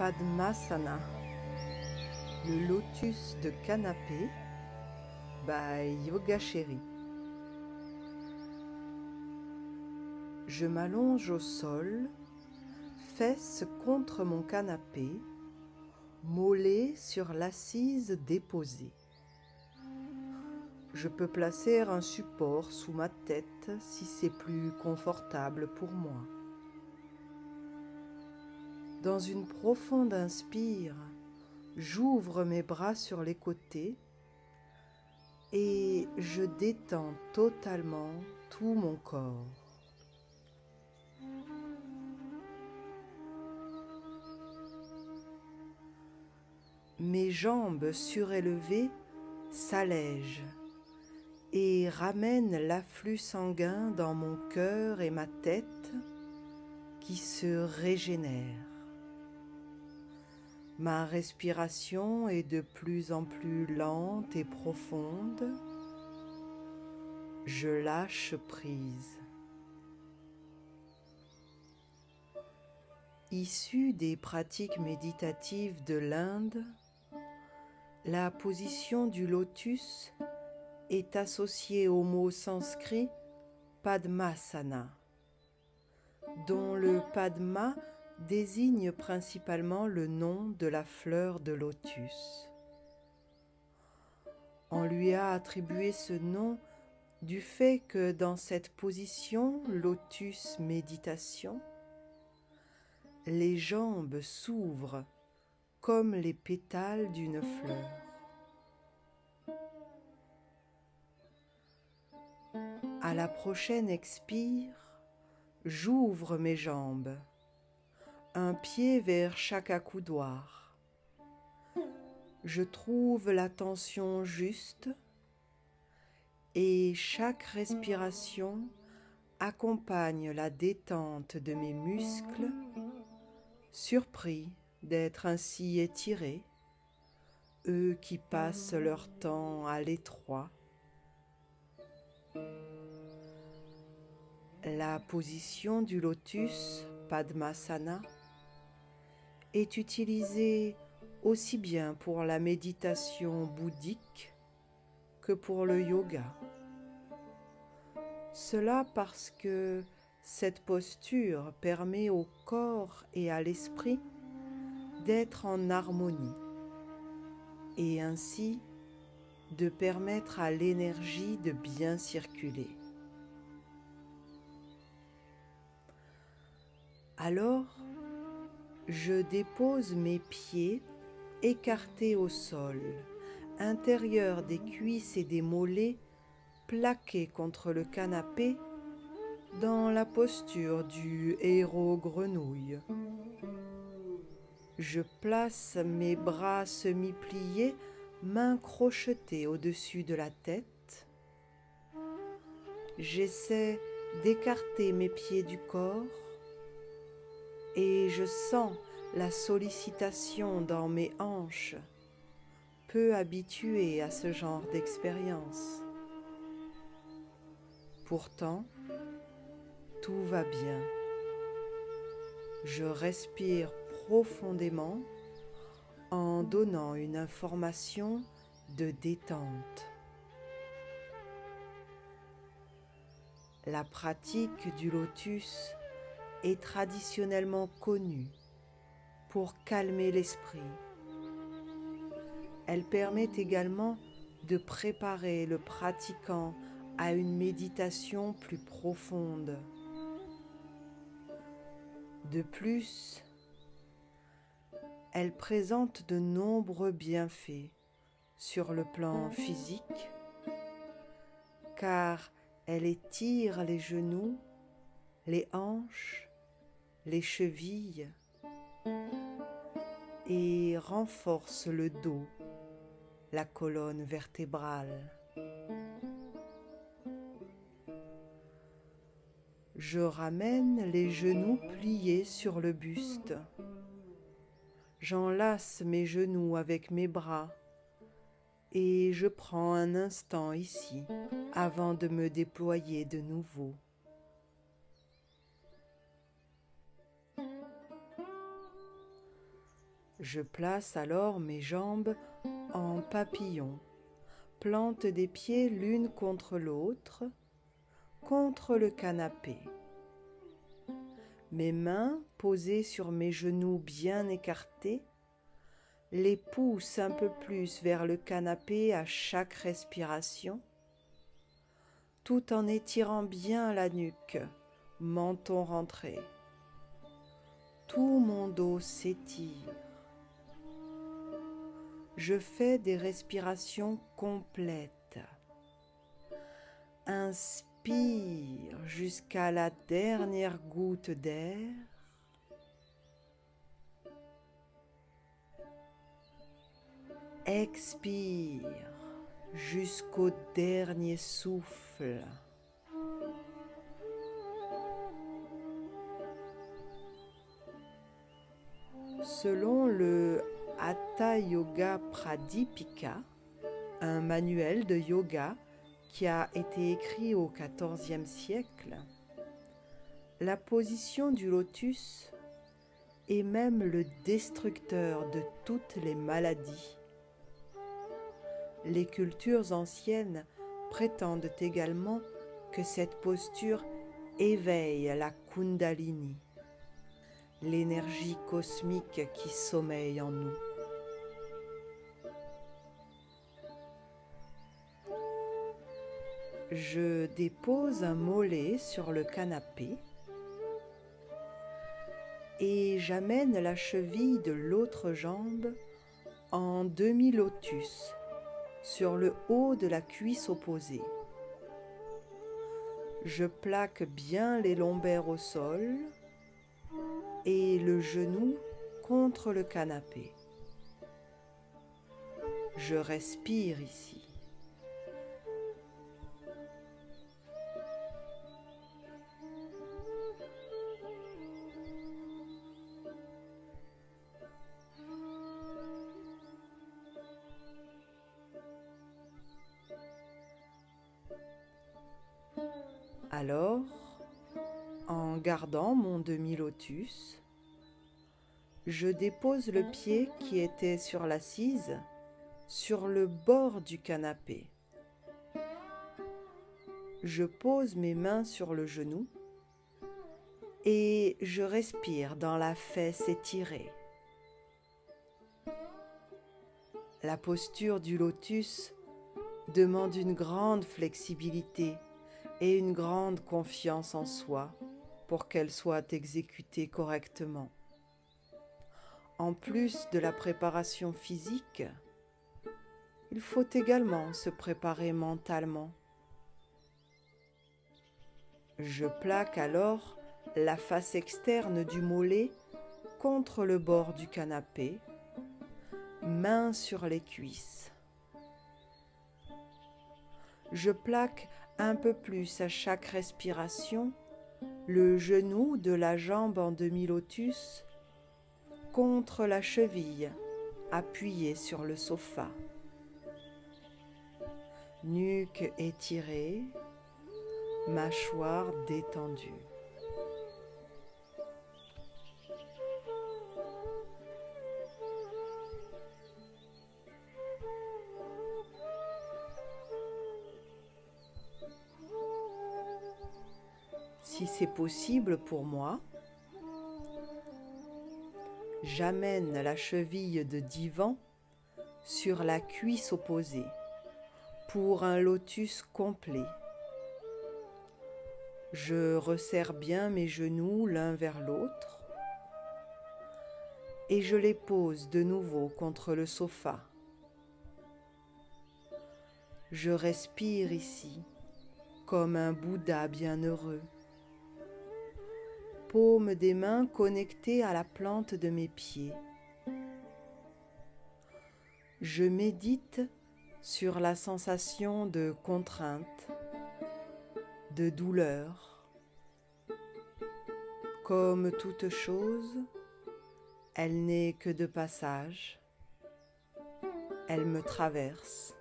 Padmasana, le lotus de canapé by Yogachéri. Je m'allonge au sol, fesses contre mon canapé, mollets sur l'assise déposée. Je peux placer un support sous ma tête si c'est plus confortable pour moi. Dans une profonde inspire, j'ouvre mes bras sur les côtés et je détends totalement tout mon corps. Mes jambes surélevées s'allègent et ramènent l'afflux sanguin dans mon cœur et ma tête qui se régénèrent. Ma respiration est de plus en plus lente et profonde. Je lâche prise. Issue des pratiques méditatives de l'Inde, la position du lotus est associée au mot sanskrit Padmasana, dont le Padma désigne principalement le nom de la fleur de lotus. On lui a attribué ce nom du fait que dans cette position lotus méditation, les jambes s'ouvrent comme les pétales d'une fleur. À la prochaine expire, j'ouvre mes jambes, un pied vers chaque accoudoir. Je trouve la tension juste et chaque respiration accompagne la détente de mes muscles, surpris d'être ainsi étirés, eux qui passent leur temps à l'étroit. La position du lotus Padmasana est utilisée aussi bien pour la méditation bouddhique que pour le yoga. Cela parce que cette posture permet au corps et à l'esprit d'être en harmonie et ainsi de permettre à l'énergie de bien circuler. Alors, je dépose mes pieds écartés au sol, intérieur des cuisses et des mollets plaqués contre le canapé dans la posture du héros grenouille. Je place mes bras semi-pliés, mains crochetées au-dessus de la tête. J'essaie d'écarter mes pieds du corps et je sens la sollicitation dans mes hanches, peu habituée à ce genre d'expérience. Pourtant, tout va bien. Je respire profondément en donnant une information de détente. La pratique du lotus est traditionnellement connue pour calmer l'esprit. Elle permet également de préparer le pratiquant à une méditation plus profonde. De plus, elle présente de nombreux bienfaits sur le plan physique, car elle étire les genoux, les hanches, les chevilles et renforce le dos, la colonne vertébrale. Je ramène les genoux pliés sur le buste. J'enlace mes genoux avec mes bras et je prends un instant ici avant de me déployer de nouveau. Je place alors mes jambes en papillon, plante des pieds l'une contre l'autre, contre le canapé. Mes mains posées sur mes genoux bien écartés, les pousse un peu plus vers le canapé à chaque respiration, tout en étirant bien la nuque, menton rentré. Tout mon dos s'étire. Je fais des respirations complètes. Inspire jusqu'à la dernière goutte d'air. Expire jusqu'au dernier souffle. Selon le Hatha Yoga Pradipika, un manuel de yoga qui a été écrit au XIVe siècle, la position du lotus est même le destructeur de toutes les maladies. Les cultures anciennes prétendent également que cette posture éveille la Kundalini, l'énergie cosmique qui sommeille en nous. Je dépose un mollet sur le canapé et j'amène la cheville de l'autre jambe en demi-lotus sur le haut de la cuisse opposée. Je plaque bien les lombaires au sol et le genou contre le canapé. Je respire ici. Alors, en gardant mon demi-lotus, je dépose le pied qui était sur l'assise sur le bord du canapé. Je pose mes mains sur le genou et je respire dans la fesse étirée. La posture du lotus demande une grande flexibilité et une grande confiance en soi pour qu'elle soit exécutée correctement. En plus de la préparation physique, il faut également se préparer mentalement. Je plaque alors la face externe du mollet contre le bord du canapé, main sur les cuisses. Je plaque un peu plus à chaque respiration le genou de la jambe en demi-lotus contre la cheville appuyée sur le sofa. Nuque étirée, mâchoire détendue. Si c'est possible pour moi, j'amène la cheville de divan sur la cuisse opposée pour un lotus complet. Je resserre bien mes genoux l'un vers l'autre et je les pose de nouveau contre le sofa. Je respire ici comme un Bouddha bienheureux. Paume des mains connectées à la plante de mes pieds. Je médite sur la sensation de contrainte, de douleur. Comme toute chose, elle n'est que de passage. Elle me traverse.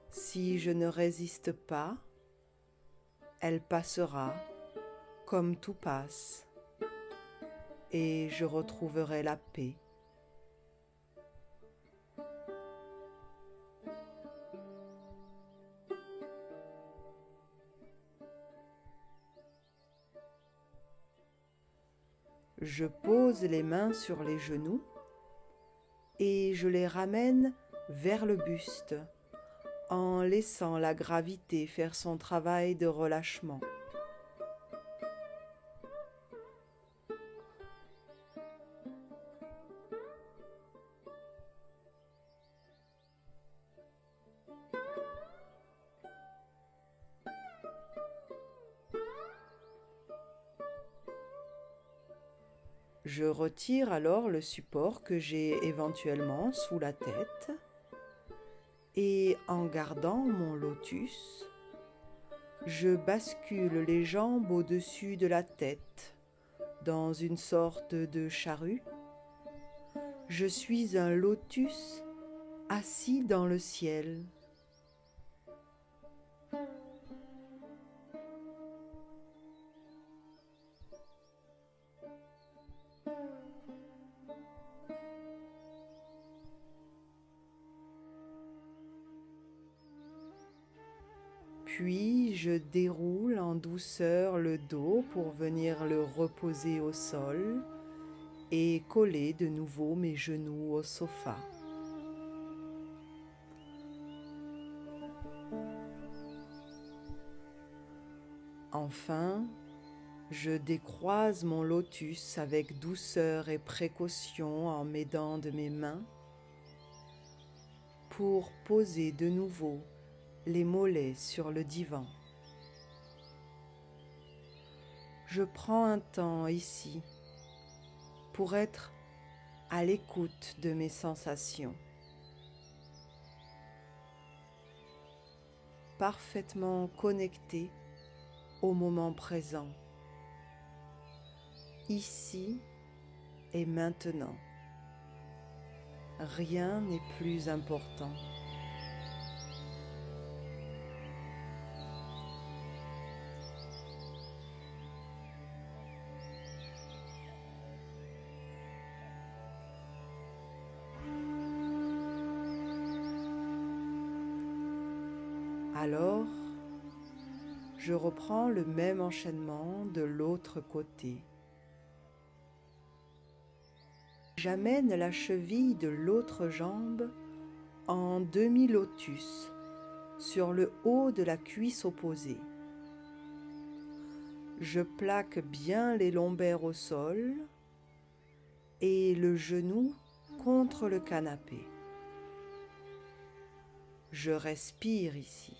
Si je ne résiste pas, elle passera comme tout passe. et je retrouverai la paix. Je pose les mains sur les genoux et je les ramène vers le buste en laissant la gravité faire son travail de relâchement. Je retire alors le support que j'ai éventuellement sous la tête et en gardant mon lotus, je bascule les jambes au-dessus de la tête dans une sorte de charrue. Je suis un lotus assis dans le ciel. Puis je déroule en douceur le dos pour venir le reposer au sol et coller de nouveau mes genoux au sofa. Enfin, je décroise mon lotus avec douceur et précaution en m'aidant de mes mains pour poser de nouveau les mollets sur le divan. Je prends un temps ici pour être à l'écoute de mes sensations, parfaitement connecté au moment présent, ici et maintenant. Rien n'est plus important. Alors, je reprends le même enchaînement de l'autre côté. J'amène la cheville de l'autre jambe en demi-lotus sur le haut de la cuisse opposée. Je plaque bien les lombaires au sol et le genou contre le canapé. Je respire ici.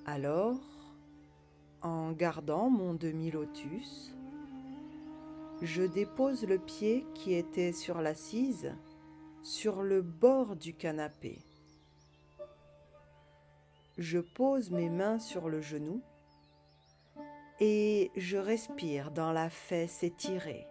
Alors, en gardant mon demi-lotus, je dépose le pied qui était sur l'assise sur le bord du canapé. Je pose mes mains sur le genou et je respire dans la fesse étirée.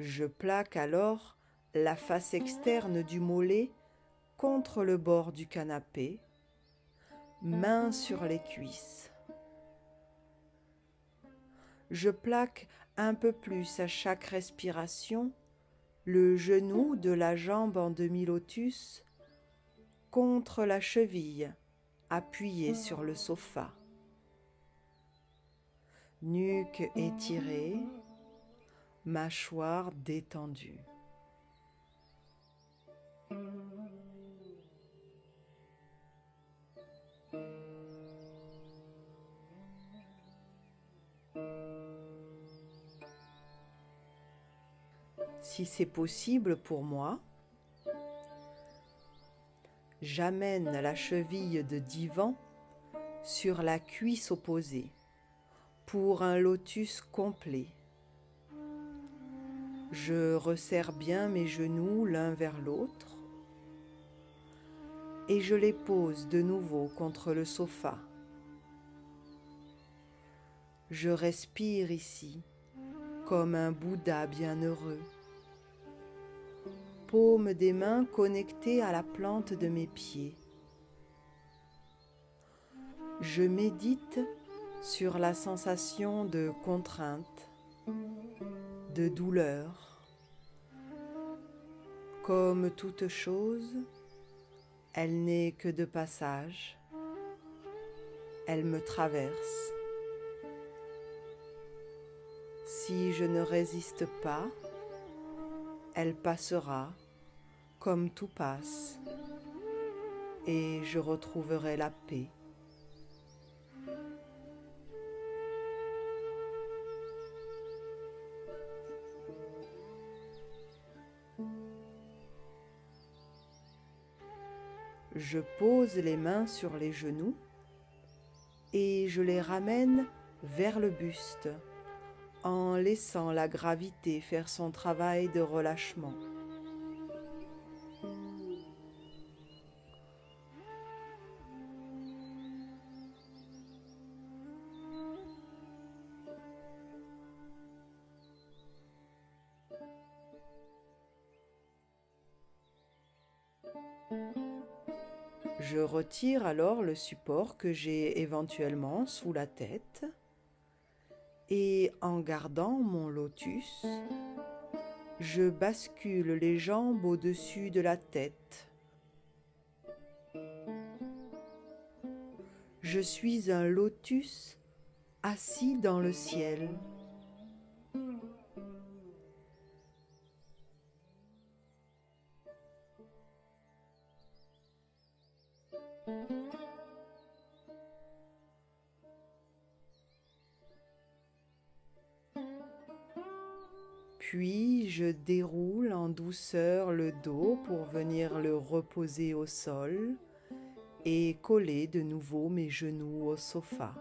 Je plaque alors la face externe du mollet contre le bord du canapé, main sur les cuisses. Je plaque un peu plus à chaque respiration le genou de la jambe en demi-lotus contre la cheville appuyée sur le sofa. Nuque étirée, mâchoire détendue. Si c'est possible pour moi, j'amène la cheville de divan sur la cuisse opposée pour un lotus complet. Je resserre bien mes genoux l'un vers l'autre et je les pose de nouveau contre le sofa. Je respire ici comme un Bouddha bienheureux, paume des mains connectées à la plante de mes pieds. Je médite sur la sensation de contrainte, de douleur. Comme toute chose, elle n'est que de passage. Elle me traverse. Si je ne résiste pas, elle passera comme tout passe et je retrouverai la paix. Je pose les mains sur les genoux et je les ramène vers le buste en laissant la gravité faire son travail de relâchement. Je retire alors le support que j'ai éventuellement sous la tête et en gardant mon lotus, je bascule les jambes au-dessus de la tête. Je suis un lotus assis dans le ciel. Puis je déroule en douceur le dos pour venir le reposer au sol et coller de nouveau mes genoux au sofa.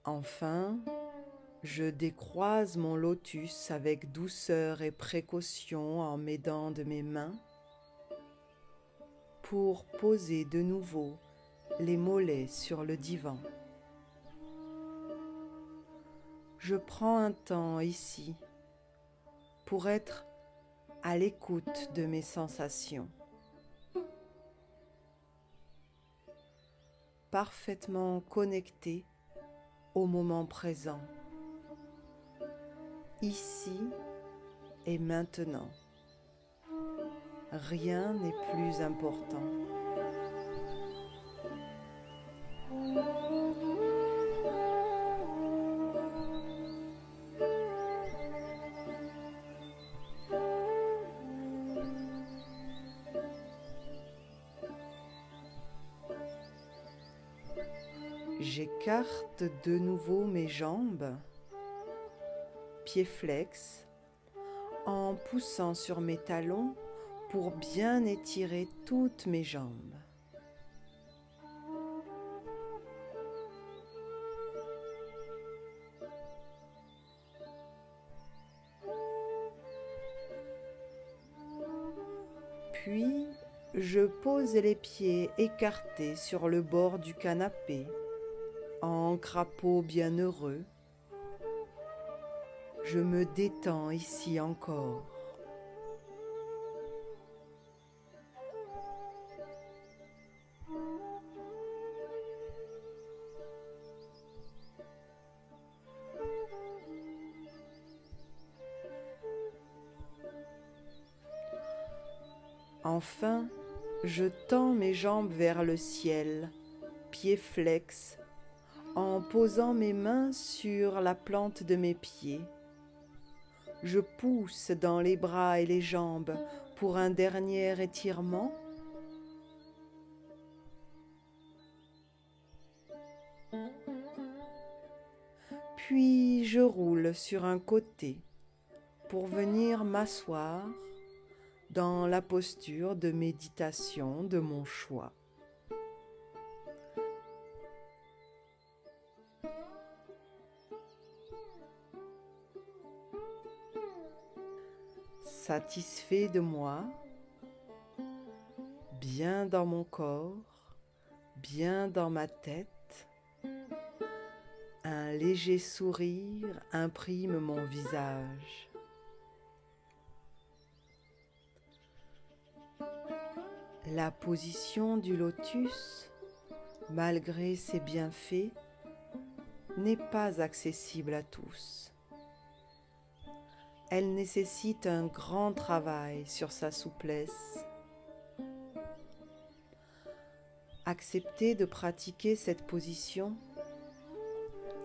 Enfin, je décroise mon lotus avec douceur et précaution en m'aidant de mes mains pour poser de nouveau les mollets sur le divan. Je prends un temps ici pour être à l'écoute de mes sensations, parfaitement connecté au moment présent, ici et maintenant. Rien n'est plus important. J'écarte de nouveau mes jambes, pieds flex, en poussant sur mes talons pour bien étirer toutes mes jambes. Puis, je pose les pieds écartés sur le bord du canapé, en crapaud bienheureux. Je me détends ici encore. Enfin, je tends mes jambes vers le ciel, pieds flex, en posant mes mains sur la plante de mes pieds. Je pousse dans les bras et les jambes pour un dernier étirement. Puis je roule sur un côté pour venir m'asseoir dans la posture de méditation de mon choix. Satisfait de moi, bien dans mon corps, bien dans ma tête, un léger sourire imprime mon visage. La position du lotus, malgré ses bienfaits, n'est pas accessible à tous. Elle nécessite un grand travail sur sa souplesse. Accepter de pratiquer cette position,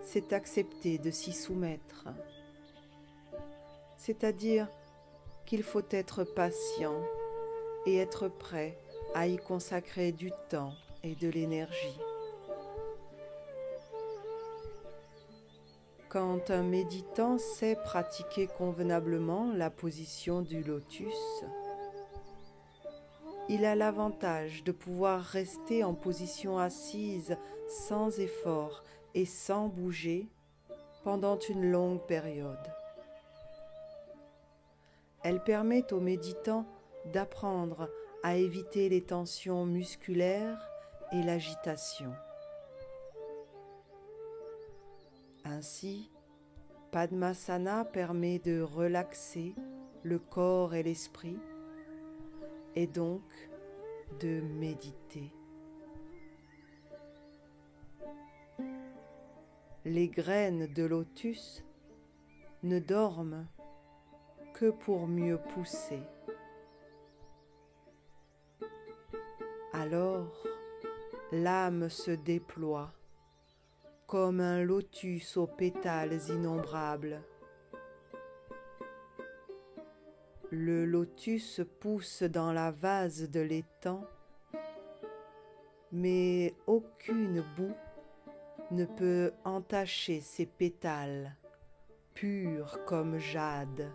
c'est accepter de s'y soumettre. C'est-à-dire qu'il faut être patient et être prêt à y consacrer du temps et de l'énergie. Quand un méditant sait pratiquer convenablement la position du lotus, il a l'avantage de pouvoir rester en position assise sans effort et sans bouger pendant une longue période. Elle permet au méditant d'apprendre à éviter les tensions musculaires et l'agitation. Ainsi, Padmasana permet de relaxer le corps et l'esprit et donc de méditer. Les graines de lotus ne dorment que pour mieux pousser. Alors, l'âme se déploie comme un lotus aux pétales innombrables. Le lotus pousse dans la vase de l'étang, mais aucune boue ne peut entacher ses pétales, purs comme jade.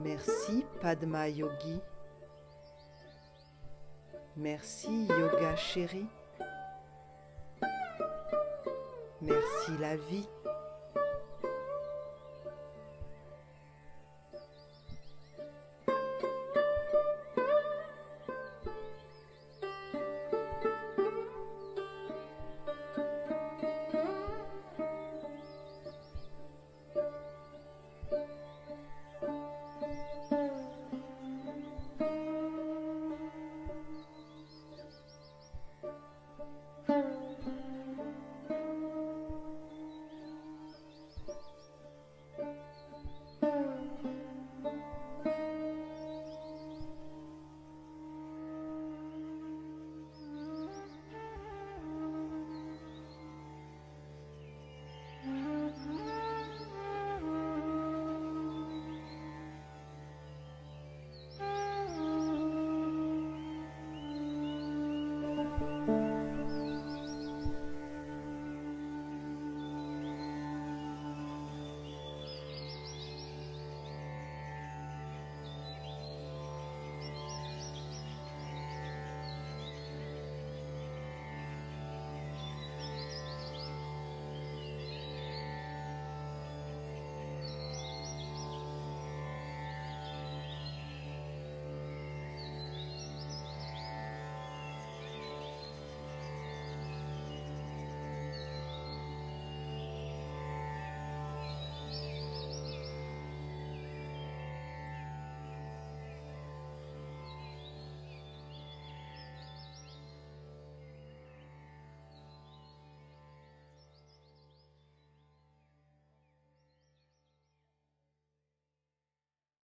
Merci Padma Yogi. Merci Yoga Chéri. Merci la vie.